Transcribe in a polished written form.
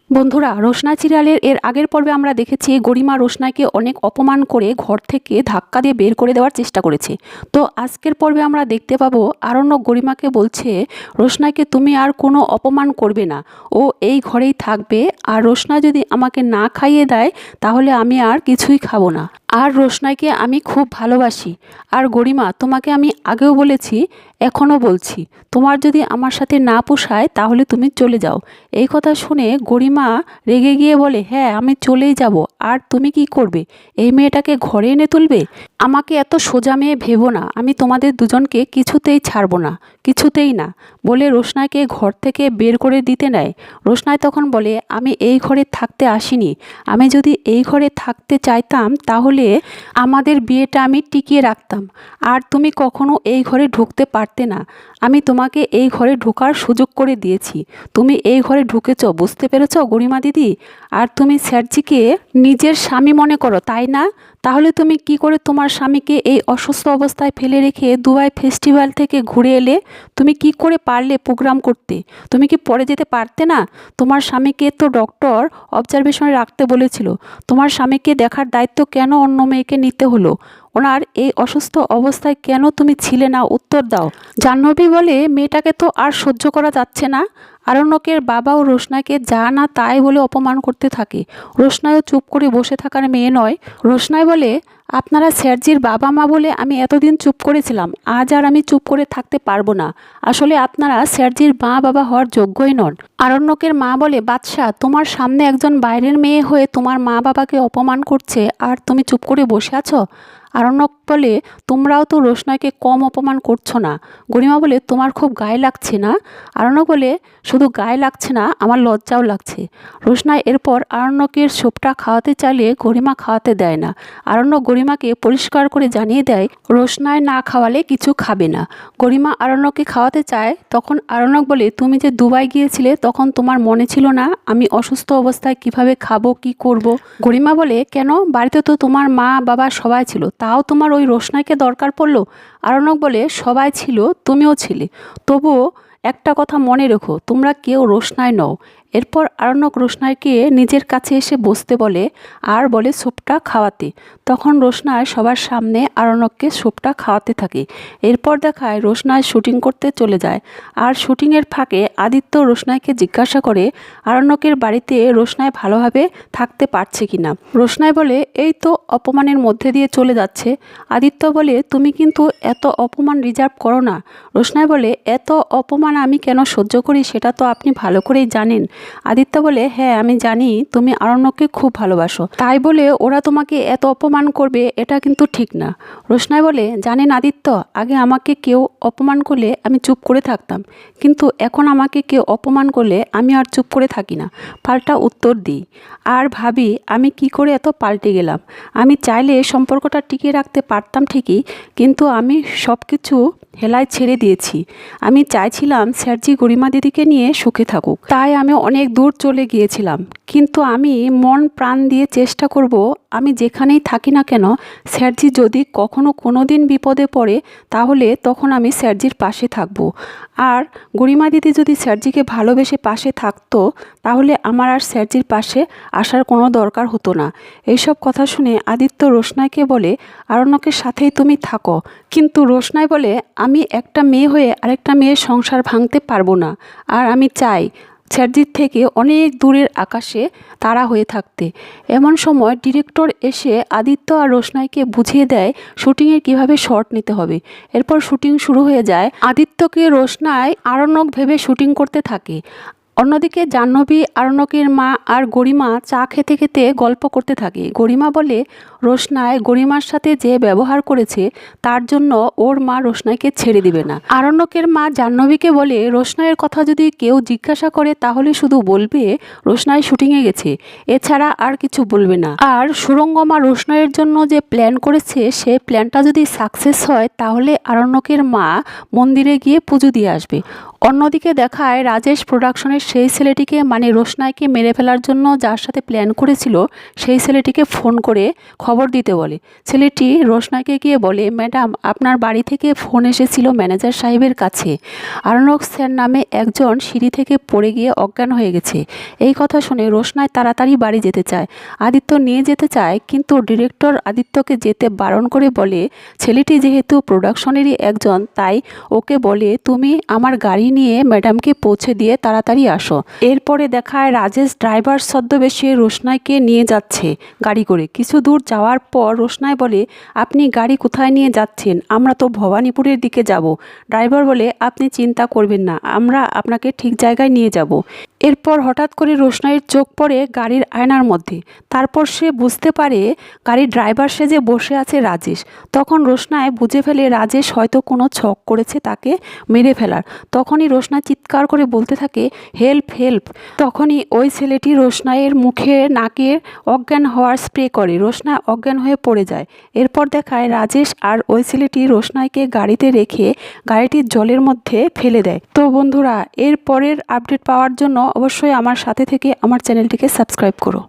বন্ধুরা, রোশনা সিরিয়ালের এর আগের পর্বে আমরা দেখেছি গরিমা রোশনাকে অনেক অপমান করে ঘর থেকে ধাক্কা দিয়ে বের করে দেওয়ার চেষ্টা করেছে। তো আজকের পর্বে আমরা দেখতে পাবো আরণ্যক গরিমাকে বলছে, রোশনাকে তুমি আর কোনো অপমান করবে না, ও এই ঘরেই থাকবে। আর রোশনা যদি আমাকে না খাইয়ে দেয় তাহলে আমি আর কিছুই খাবো না। আর রোশনাকে আমি খুব ভালোবাসি। আর গরিমা, তোমাকে আমি আগেও বলেছি, এখনও বলছি, তোমার যদি আমার সাথে না পোষায় তাহলে তুমি চলে যাও। এই কথা শুনে গরিমা রেগে গিয়ে বলে, হ্যাঁ আমি চলেই যাব। আর তুমি কি করবে? এই মেয়েটাকে ঘরে এনে তুলবে? আমাকে এত সোজা মেয়ে ভেবো না, আমি তোমাদের দুজনকে কিছুতেই ছাড়বো না, কিছুতেই না। বলে রোশনাকে ঘর থেকে বের করে দিতে নেয়। রোশনাই তখন বলে, আমি এই ঘরে থাকতে আসিনি। আমি যদি এই ঘরে থাকতে চাইতাম তাহলে আমাদের বিয়েটা আমি টিকিয়ে রাখতাম। আর তুমি কখনো এই ঘরে ঢুকতে পারতে না। আমি তোমাকে এই ঘরে ঢোকার সুযোগ করে দিয়েছি, তুমি এই ঘরে ঢুকেছ, বুঝতে পেরেছ গরিমা দিদি? আর তুমি স্যারজিকে নিজের স্বামী মনে করো, তাই না? তাহলে তুমি কি করে তোমার স্বামীকে এই অসুস্থ অবস্থায় ফেলে রেখে দুবাই ফেস্টিভ্যাল থেকে ঘুরে এলে? তুমি কি করে পারলে প্রোগ্রাম করতে? তুমি কি পরে যেতে পারতে না? তোমার স্বামীকে তো ডক্টর অবজারভেশনে রাখতে বলেছিল। তোমার স্বামীকে দেখার দায়িত্ব কেন অন্য মেয়েকে নিতে হলো? ওনার এই অসুস্থ অবস্থায় কেন তুমি ছিলে না? উত্তর দাও। জাহ্নবী বলে, মেয়েটাকে তো আর সহ্য করা যাচ্ছে না। আরণ্যকের বাবাও রোশনাকে যা না তাই বলে অপমান করতে থাকে। রোশনাইও চুপ করে বসে থাকার মেয়ে নয়। রোশনাই বলে, আপনারা স্যারজির বাবা মা বলে আমি এতদিন চুপ করেছিলাম, আজ আর আমি চুপ করে থাকতে পারবো না। আসলে আপনারা স্যারজির মা বাবা হওয়ার যোগ্যই নন। আরণ্যকের মা বলে, বাদশা, তোমার সামনে একজন বাইরের মেয়ে হয়ে তোমার মা বাবাকে অপমান করছে আর তুমি চুপ করে বসে আছো? আরণ্যক বলে, তোমরাও তো রোশনাইকে কম অপমান করছো না। গরিমা বলে, তোমার খুব গায়ে লাগছে না? আরণ্যক বলে, শুধু গায়ে লাগছে না, আমার লজ্জাও লাগছে। রোশনাই এরপর আরণ্যকের সোপটা খাওয়াতে চাইলে গরিমা খাওয়াতে দেয় না। আরণ্যক গরিমাকে পরিষ্কার করে জানিয়ে দেয়, রোশনাই না খাওয়ালে কিছু খাবে না। গরিমা আরণ্যককে খাওয়াতে চায়, তখন আরণ্যক বলে, তুমি যে দুবাই গিয়েছিলে তখন তোমার মনে ছিল না আমি অসুস্থ অবস্থায় কিভাবে খাবো, কি করব? গরিমা বলে, কেন? বাড়িতে তো তোমার মা বাবা সবাই ছিল, তাও তোমার ওই রোশনাইকে দরকার পড়লো? আরণ্যক বলে, সবাই ছিল, তুমিও ছিলে, তবুও একটা কথা মনে রেখো, তোমরা কেউ রোশনাই নও। এরপর আরণ্যক রোশনাইকে নিজের কাছে এসে বসতে বলে আর বলে স্যুপটা খাওয়াতে। তখন রোশনাই সবার সামনে আরণ্যককে স্যুপটা খাওয়াতে থাকে। এরপর দেখায় রোশনাই শুটিং করতে চলে যায়। আর শুটিংয়ের ফাঁকে আদিত্য রোশনাইকে জিজ্ঞাসা করে আরণ্যকের বাড়িতে রোশনাই ভালোভাবে থাকতে পারছে কিনা। রোশনাই বলে, এই তো অপমানের মধ্যে দিয়ে চলে যাচ্ছে। আদিত্য বলে, তুমি কিন্তু এত অপমান রিজার্ভ করো না। রোশনাই বলে, এত অপমান আমি কেন সহ্য করি সেটা তো আপনি ভালো করেই জানেন। আদিত্য বলে, হ্যাঁ আমি জানি তুমি আরণ্যককে খুব ভালোবাসো, তাই বলে ওরা তোমাকে এত অপমান করবে এটা কিন্তু ঠিক না। রোশনাই বলে, জানেন আদিত্য, আগে আমাকে কেউ অপমান করলে আমি চুপ করে থাকতাম, কিন্তু এখন আমাকে কেউ অপমান করলে আমি আর চুপ করে থাকি না, পাল্টা উত্তর দিই। আর ভাবি আমি কি করে এত পাল্টে গেলাম। আমি চাইলে সম্পর্কটা টিকিয়ে রাখতে পারতাম ঠিকই, কিন্তু আমি সব কিছু হেলায় ছেড়ে দিয়েছি। আমি চাইছিলাম স্যারজি গরিমা দিদিকে নিয়ে সুখে থাকুক, তাই আমি অনেক দূর চলে গিয়েছিলাম। কিন্তু আমি মন প্রাণ দিয়ে চেষ্টা করব, আমি যেখানেই থাকি না কেন স্যারজি যদি কখনো কোনো দিন বিপদে পড়ে তাহলে তখন আমি স্যারজির পাশে থাকব। আর গরিমা দিদি যদি স্যারজিকে ভালোবেসে পাশে থাকতো তাহলে আমার আর স্যারজির পাশে আসার কোনো দরকার হতো না। এইসব কথা শুনে আদিত্য রোশনাইকে বলে, আরণ্যকের সাথেই তুমি থাকো। কিন্তু রোশনাই বলে, আমি একটা মেয়ে হয়ে আরেকটা মেয়ের সংসার ভাঙতে পারবো না। আর আমি চাই স্যারজির থেকে অনেক দূরের আকাশে তারা হয়ে থাকতে। এমন সময় ডিরেক্টর এসে আদিত্য আর রোশনাইকে বুঝিয়ে দেয় শুটিংয়ে কিভাবে শট নিতে হবে। এরপর শুটিং শুরু হয়ে যায়। আদিত্যকে রোশনাই আরণ্যক ভেবে শুটিং করতে থাকে। অন্যদিকে জাহ্নবী, আরণ্যকের মা আর গরিমা চা খেতে খেতে গল্প করতে থাকে। গরিমা বলে, রোশনাই গরিমার সাথে যে ব্যবহার করেছে তার জন্য ওর মা রোশনাইকে ছেড়ে দিবে না। আরণ্যকের মা জাহ্নবীকে বলে, রোশনাইয়ের কথা যদি কেউ জিজ্ঞাসা করে তাহলে শুধু বলবে রোশনাই শুটিংয়ে গেছে, এছাড়া আর কিছু বলবে না। আর সুরঙ্গমা রোশনাইয়ের জন্য যে প্ল্যান করেছে সে প্ল্যানটা যদি সাকসেস হয় তাহলে আরণ্যকের মা মন্দিরে গিয়ে পুজো দিয়ে আসবে। অন্যদিকে দেখায় রাজেশ প্রোডাকশনের সেই ছেলেটিকে মানে রোশনাইকে মেরে ফেলার জন্য যার সাথে প্ল্যান করেছিল সেই ছেলেটিকে ফোন করে খবর দিতে বলে। ছেলেটি রোশনাইকে গিয়ে বলে, ম্যাডাম আপনার বাড়ি থেকে ফোন এসেছিল ম্যানেজার সাহেবের কাছে, আরনক স্যার নামে একজন সিঁড়ি থেকে পড়ে গিয়ে অজ্ঞান হয়ে গেছে। এই কথা শুনে রোশনাই তাড়াতাড়ি বাড়ি যেতে চায়, আদিত্য নিয়ে যেতে চায়, কিন্তু ডিরেক্টর আদিত্যকে যেতে বারণ করে বলে ছেলেটি যেহেতু প্রোডাকশনেরই একজন তাই ওকে বলে তুমি আমার গাড়ি নিয়ে ম্যাডামকে পৌঁছে দিয়ে তাড়াতাড়ি আসো। এরপরে দেখায় রাজেশ ড্রাইভার ছদ্মবেশে রোশনাইকে নিয়ে যাচ্ছে গাড়ি করে। কিছু দূর যাওয়ার পর রোশনাই বলে, আপনি গাড়ি কোথায় নিয়ে যাচ্ছেন? আমরা তো ভবানীপুরের দিকে যাব। ড্রাইভার বলে, আপনি চিন্তা করবেন না, আমরা আপনাকে ঠিক জায়গায় নিয়ে যাব। এরপর হঠাৎ করে রোশনাইয়ের চোখ পড়ে গাড়ির আয়নার মধ্যে। তারপর সে বুঝতে পারে গাড়ির ড্রাইভার সেজে বসে আছে রাজেশ। তখন রোশনাই বুঝে ফেলে রাজেশ হয়তো কোনো ছক করেছে তাকে মেরে ফেলার। তখনই রোশনাই চিৎকার করে বলতে থাকে, হেল্প হেল্প। তখনই ওই ছেলেটি রোশনাইয়ের মুখে নাকে অজ্ঞান হওয়ার স্প্রে করে। রোশনাই অজ্ঞান হয়ে পড়ে যায়। এরপর দেখায় রাজেশ আর ওই ছেলেটি রোশনাইকে গাড়িতে রেখে গাড়িটি জলের মধ্যে ফেলে দেয়। তো বন্ধুরা, এর পরের আপডেট পাওয়ার জন্য অবশ্যই আমার সাথে থেকে আমার চ্যানেলটিকে সাবস্ক্রাইব করো।